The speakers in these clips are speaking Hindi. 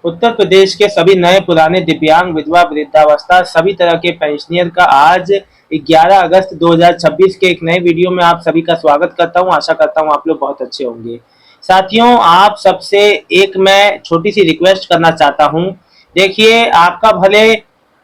उत्तर प्रदेश के सभी नए पुराने दिव्यांग विधवा वृद्धावस्था सभी तरह के पेंशनियर का आज 11 अगस्त 2026 के एक नए वीडियो में आप सभी का स्वागत करता हूं। आशा करता हूं आप लोग बहुत अच्छे होंगे। साथियों, आप सबसे एक मैं छोटी सी रिक्वेस्ट करना चाहता हूं। देखिए, आपका भले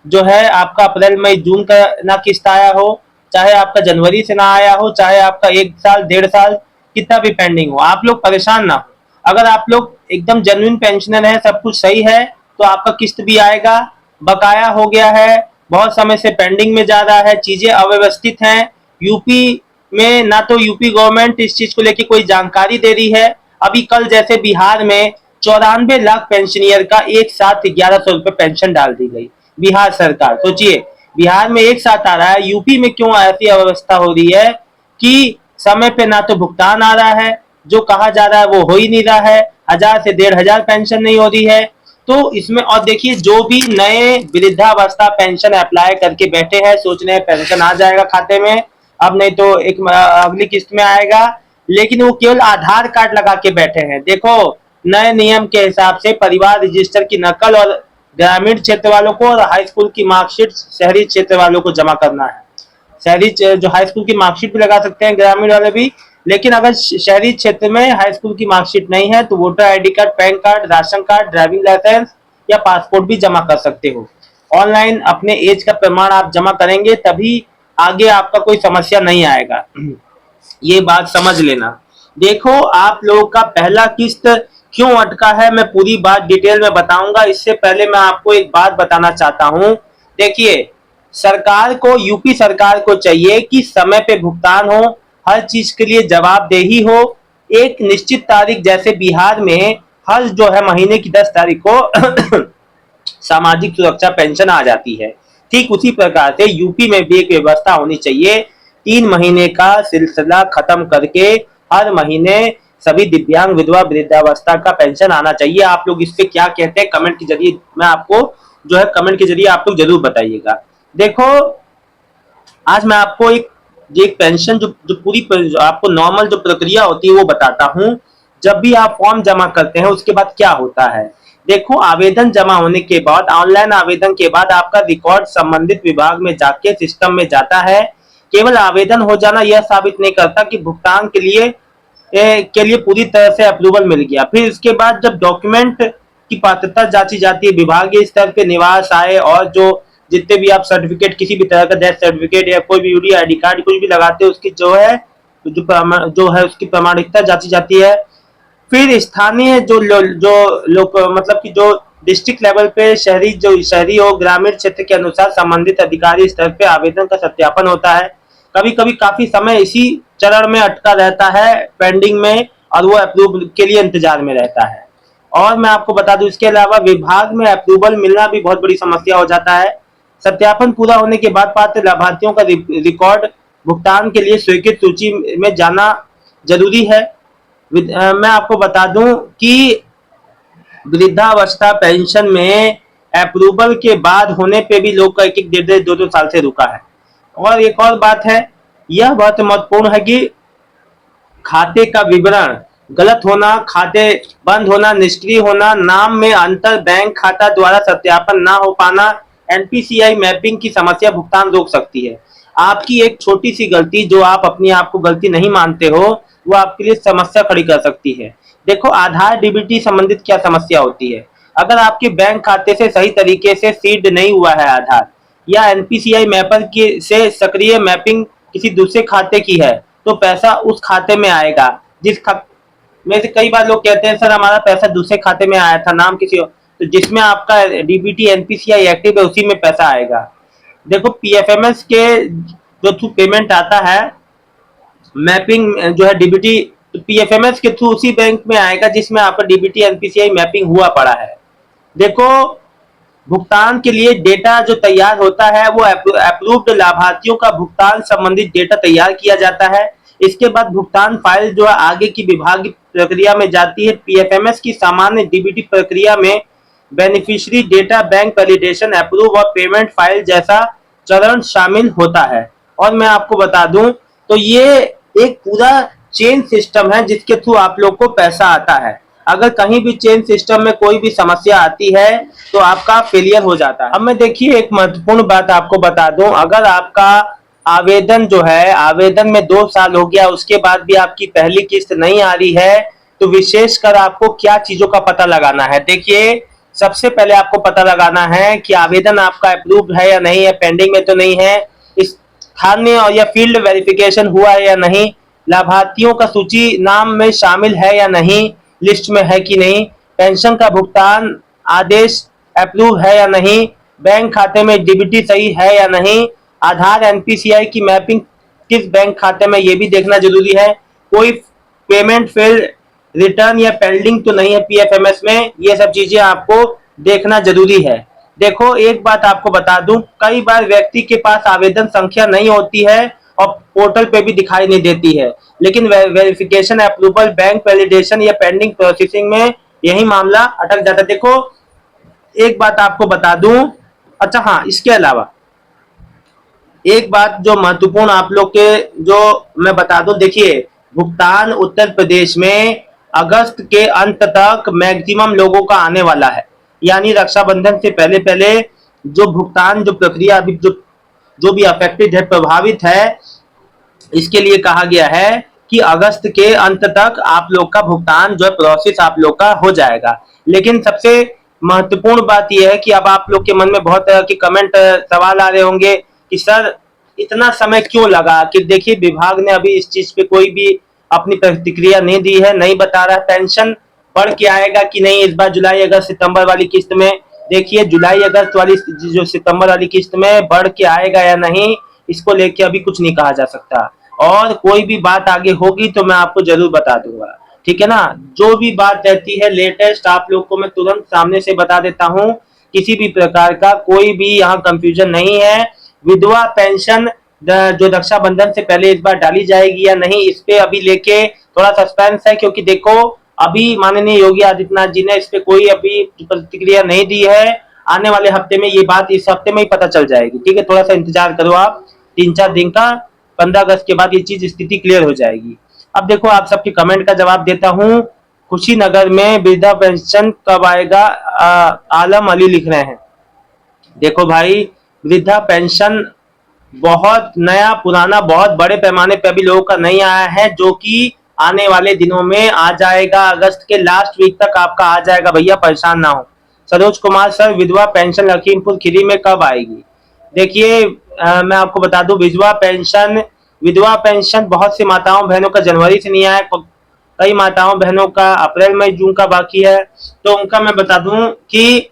जो है आपका अप्रैल मई जून का ना किस्त आया हो, चाहे आपका जनवरी से ना आया हो, चाहे आपका 1 साल 1.5 साल कितना भी पेंडिंग हो, आप लोग परेशान ना हो। अगर आप लोग एकदम जेन्युइन पेंशनर हैं, सब कुछ सही है, तो आपका किस्त भी आएगा। बकाया हो गया है, बहुत समय से पेंडिंग में जा रहा है, चीजें अव्यवस्थित हैं। यूपी में ना तो यूपी गवर्नमेंट इस चीज को लेकर कोई जानकारी दे रही है। अभी कल जैसे बिहार में 94 लाख पेंशनियर का एक साथ 1100 रुपए पेंशन डाल दी गई। बिहार सरकार, सोचिए, बिहार में एक साथ आ रहा है, यूपी में क्यों ऐसी अव्यवस्था हो रही है कि समय पे ना तो भुगतान आ रहा है, जो कहा जा रहा है वो हो ही नहीं रहा है, 1000 से 1500 पेंशन नहीं हो रही है। तो इसमें और देखिए, जो भी नए वृद्धावस्था पेंशन अप्लाई करके बैठे हैं, सोच रहे हैं पेंशन आ जाएगा खाते में, अब नहीं तो एक अगली किस्त में आएगा, लेकिन वो केवल आधार कार्ड लगा के बैठे हैं। देखो, नए नियम के हिसाब से परिवार रजिस्टर की नकल और ग्रामीण क्षेत्र वालों को और हाई स्कूल की मार्कशीट शहरी क्षेत्र वालों को जमा करना है। शहरी जो हाई स्कूल की मार्कशीट भी लगा सकते हैं, ग्रामीण वाले भी, लेकिन अगर शहरी क्षेत्र में हाई स्कूल की मार्कशीट नहीं है तो voter ID card, PAN card, ration card, driving licence या पासपोर्ट भी जमा कर सकते हो। ऑनलाइन अपने एज का प्रमाण आप जमा करेंगे, तभी आगे आपका कोई समस्या नहीं आएगा। ये बात समझ लेना। देखो, आप लोगों का पहला किस्त क्यों अटका है, मैं पूरी बात डिटेल में बताऊंगा। इससे पहले मैं आपको एक बात बताना चाहता हूं। देखिए, सरकार को, यूपी सरकार को चाहिए कि समय पे भुगतान हो, हर चीज के लिए जवाबदेही हो। एक निश्चित तारीख, जैसे बिहार में हर जो है महीने की 10 तारीख को सामाजिक सुरक्षा पेंशन आ जाती है, ठीक उसी प्रकार से यूपी में भी एक व्यवस्था होनी चाहिए। 3 महीने का सिलसिला खत्म करके हर महीने सभी दिव्यांग विधवा वृद्धावस्था का पेंशन आना चाहिए। आप लोग इस पे क्या कहते हैं, कमेंट के जरिए मैं आपको जो है कमेंट के जरिए आप लोग जरूर बताइएगा। देखो, आज मैं आपको एक पेंशन जो पूरी जो आपको नॉर्मल जो प्रक्रिया होती है वो बताता हूं। जब भी आप फॉर्म जमा करते हैं उसके बाद क्या होता है। देखो, आवेदन जमा होने के बाद, ऑनलाइन आवेदन के बाद आपका रिकॉर्ड संबंधित विभाग में जाके सिस्टम में जाता है। केवल आवेदन हो जाना यह साबित नहीं करता कि भुगतान के लिए पूरी तरह से अप्रूवल मिल गया। फिर इसके बाद जब डॉक्यूमेंट की पात्रता जांची जाती है विभागीय स्तर पे, निवास, आय और जो जितने भी आप सर्टिफिकेट, किसी भी तरह का डेथ सर्टिफिकेट या कोई भी यूडी आईडी कार्ड कुछ भी लगाते हैं, उसकी जो है उसकी प्रामाणिकता जांची जाती है। फिर स्थानीय जो लोग मतलब कि जो डिस्ट्रिक्ट लेवल पे शहरी हो ग्रामीण क्षेत्र के अनुसार संबंधित अधिकारी स्तर पे आवेदन का सत्यापन होता है। कभी कभी काफी समय इसी चरण में अटका रहता है, पेंडिंग में, और वो अप्रूव के लिए इंतजार में रहता है। और मैं आपको बता दूं, इसके अलावा विभाग में अप्रूवल मिलना भी बहुत बड़ी समस्या हो जाता है। सत्यापन पूरा होने के बाद पात्र लाभार्थियों का रिकॉर्ड भुगतान के लिए स्वीकृत सूची में जाना जरूरी है। मैं आपको बता दूं कि वृद्धावस्था पेंशन में अप्रूवल के बाद होने पे भी लोग का एक एक 1.5 2 2 साल से रुका है। और एक और बात है, यह बहुत महत्वपूर्ण है कि खाते का विवरण गलत होना, खाते बंद होना, निष्क्रिय होना, नाम में अंतर, बैंक खाता द्वारा सत्यापन ना हो पाना, एनपीसीआई मैपिंग की समस्या भुगतान रोक सकती है। आपकी एक छोटी सी गलती, जो आप अपनी आप को गलती नहीं मानते हो, वो आपके लिए समस्या खड़ी कर सकती है। देखो, आधार डीबीटी संबंधित क्या समस्या होती है। अगर आपके बैंक खाते से सही तरीके से सीड नहीं हुआ है आधार, या एनपीसीआई मैपर के से सक्रिय मैपिंग किसी दूसरे खाते की है, तो पैसा उस खाते में आएगा में से कई बार लोग कहते हैं, सर हमारा पैसा दूसरे खाते में आया था, नाम किसी और, तो जिसमें आपका डीबीटी एनपीसीआई एक्टिव है उसी में पैसा आएगा। देखो, पीएफएमएस के जो थ्रू पेमेंट आता है, मैपिंग जो है डीबीटी, तो पीएफएमएस के थ्रू उसी बैंक में आएगा जिसमें आपका डीबीटी एनपीसीआई मैपिंग हुआ पड़ा है। देखो, भुगतान के लिए डेटा जो तैयार होता है वो अप्रूव्ड लाभार्थियों का भुगतान संबंधित डेटा तैयार किया जाता है। इसके बाद भुगतान फाइल जो है आगे की विभागीय प्रक्रिया में जाती है। पीएफएमएस की सामान्य डीबीटी प्रक्रिया में beneficiary data bank validation, approve और पेमेंट फाइल जैसा चरण शामिल होता है। और मैं आपको बता दूं तो ये एक पूरा चेन सिस्टम है जिसके थ्रू आप लोग को पैसा आता है। अगर कहीं भी चेंज सिस्टम में कोई भी समस्या आती है तो आपका फेलियर हो जाता है। अब मैं देखिए एक महत्वपूर्ण बात आपको बता दूं, अगर आपका आवेदन जो है, आवेदन में 2 साल हो गया, उसके बाद भी आपकी पहली किस्त नहीं आ रही है, तो विशेषकर आपको क्या चीजों का पता लगाना है। देखिए सबसे पहले आपको पता लगाना है कि आवेदन आपका अप्रूव है या नहीं है, पेंडिंग में तो नहीं है, स्थानीय और या फील्ड वेरिफिकेशन हुआ है या नहीं, लाभार्थियों का सूची नाम में शामिल है या नहीं, लिस्ट में है कि नहीं, पेंशन का भुगतान आदेश अप्रूव है या नहीं, बैंक खाते में डीबीटी सही है या नहीं, आधार एनपीसीआई की मैपिंग किस बैंक खाते में, ये भी देखना जरूरी है, कोई पेमेंट फेल रिटर्न या पेंडिंग तो नहीं है पीएफएमएस में, ये सब चीजें आपको देखना जरूरी है। देखो एक बात आपको बता दूं, कई बार व्यक्ति के पास आवेदन संख्या नहीं होती है और पोर्टल पे भी दिखाई नहीं देती है, लेकिन वेरिफिकेशन अप्रूवल बैंक वैलिडेशन या पेंडिंग प्रोसेसिंग में यही मामला अटक जाता है। देखो एक बात आपको बता दूं, अच्छा हाँ, इसके अलावा एक बात जो महत्वपूर्ण आप लोग के जो मैं बता दूं, देखिए भुगतान उत्तर प्रदेश में अगस्त के अंत तक मैक्सिमम लोगों का आने वाला है, यानी रक्षाबंधन से पहले पहले जो भुगतान जो प्रक्रिया अभी जो भी अफेक्टेड है, प्रभावित है, इसके लिए कहा गया है कि अगस्त के अंत तक आप लोग का भुगतान जो है प्रोसेस आप लोग का हो जाएगा। लेकिन सबसे महत्वपूर्ण बात यह है कि अब आप लोग के मन में बहुत तरह के कमेंट सवाल आ रहे होंगे कि सर इतना समय क्यों लगा। कि देखिए विभाग ने अभी इस चीज पे कोई भी अपनी प्रतिक्रिया नहीं दी है, नहीं बता रहा पेंशन बढ़ के आएगा कि नहीं इस बार जुलाई अगस्त सितंबर वाली किस्त में। देखिए जुलाई अगस्त वाली जो सितंबर वाली किस्त में बढ़ के आएगा या नहीं, इसको लेके अभी कुछ नहीं कहा जा सकता, और कोई भी बात आगे होगी तो मैं आपको जरूर बता दूंगा, ठीक है ना। जो भी बात रहती है लेटेस्ट आप लोग को मैं तुरंत सामने से बता देता हूँ, किसी भी प्रकार का कोई भी यहाँ कंफ्यूजन नहीं है। विधवा पेंशन जो रक्षाबंधन से पहले इस बार डाली जाएगी या नहीं, इस पे अभी लेके थोड़ा सस्पेंस है, क्योंकि देखो अभी माननीय योगी आदित्यनाथ जी ने इस पे कोई अभी प्रतिक्रिया नहीं दी है। आने वाले हफ्ते में ये बात, इस हफ्ते में ही पता चल जाएगी, ठीक है, थोड़ा सा इंतजार करो आप 3-4 दिन का, 15 अगस्त के बाद ये चीज स्थिति क्लियर हो जाएगी। अब देखो आप सबके कमेंट का जवाब देता हूँ। कुशीनगर में वृद्धा पेंशन कब आएगा, आलम अली लिख रहे हैं। देखो भाई वृद्धा पेंशन बहुत नया पुराना बहुत बड़े पैमाने पे अभी लोगों का नहीं आया है, जो कि आने वाले दिनों में आ जाएगा, अगस्त के लास्ट वीक तक आपका आ जाएगा भैया, परेशान ना हो। सरोज कुमार सर विधवा पेंशन लखीमपुर खीरी में कब आएगी। देखिए मैं आपको बता दूं, विधवा पेंशन बहुत सी माताओं बहनों का जनवरी से नहीं आया, कई माताओं बहनों का अप्रैल मई जून का बाकी है, तो उनका मैं बता दूं कि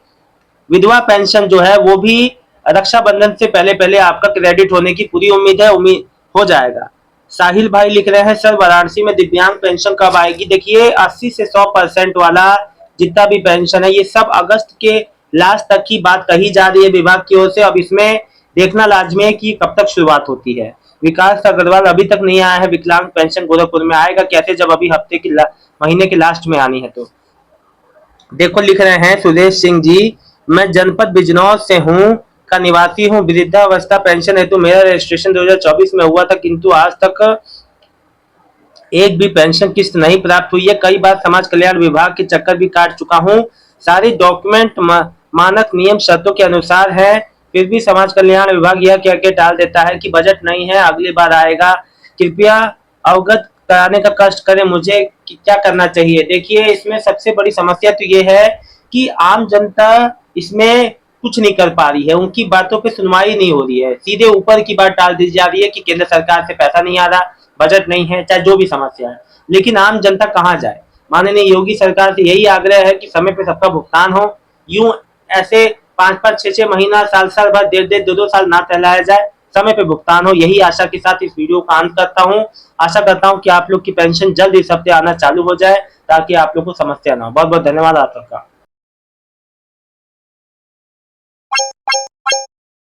विधवा पेंशन जो है वो भी रक्षाबंधन से पहले पहले आपका क्रेडिट होने की पूरी उम्मीद है, उम्मीद हो जाएगा। साहिल भाई लिख रहे हैं सर वाराणसी में दिव्यांग पेंशन कब आएगी। देखिए 80 से 100% वाला जितना भी पेंशन है ये सब अगस्त के लास्ट तक की बात कही जा रही है विभाग की ओर से। अब इसमें देखना लाजमी है कि कब तक शुरुआत होती है। विकास अग्रवाल अभी तक नहीं आया है विकलांग पेंशन, गोरखपुर में आएगा कैसे जब अभी हफ्ते की महीने के लास्ट में आनी है। तो देखो लिख रहे हैं सुरेश सिंह जी, मैं जनपद बिजनौर से हूँ का निवासी हूँ, वृद्धावस्था पेंशन हेतु मेरा रजिस्ट्रेशन 2024 में हुआ था, किंतु आज तक एक भी पेंशन किस्त नहीं प्राप्त हुई है। कई बार समाज कल्याण विभाग के चक्कर भी काट चुका हूँ, सारी डॉक्यूमेंट मानक नियम शर्तों के अनुसार है, फिर भी समाज कल्याण विभाग यह कह के टाल देता है कि बजट नहीं है, अगली बार आएगा। कृपया अवगत कराने का कष्ट करें मुझे कि क्या करना चाहिए। देखिए इसमें सबसे बड़ी समस्या तो ये है कि आम जनता इसमें कुछ नहीं कर पा रही है, उनकी बातों पे सुनवाई नहीं हो रही है, सीधे ऊपर की बात डाल दी जा रही है कि केंद्र सरकार से पैसा नहीं आ रहा, बजट नहीं है, चाहे जो भी समस्या है, लेकिन आम जनता कहाँ जाए। माननीय योगी सरकार से यही आग्रह है कि समय पे सबका भुगतान हो, यूं ऐसे 5-5, 6-6 महीना, साल भर, 1.5, 2 साल ना टहलाया जाए, समय पे भुगतान हो। यही आशा के साथ इस वीडियो का अंत करता हूँ। आशा करता हूँ कि आप लोग की पेंशन जल्द इस हफ्ते आना चालू हो जाए ताकि आप लोग को समस्या ना हो। बहुत बहुत धन्यवाद आप सबका।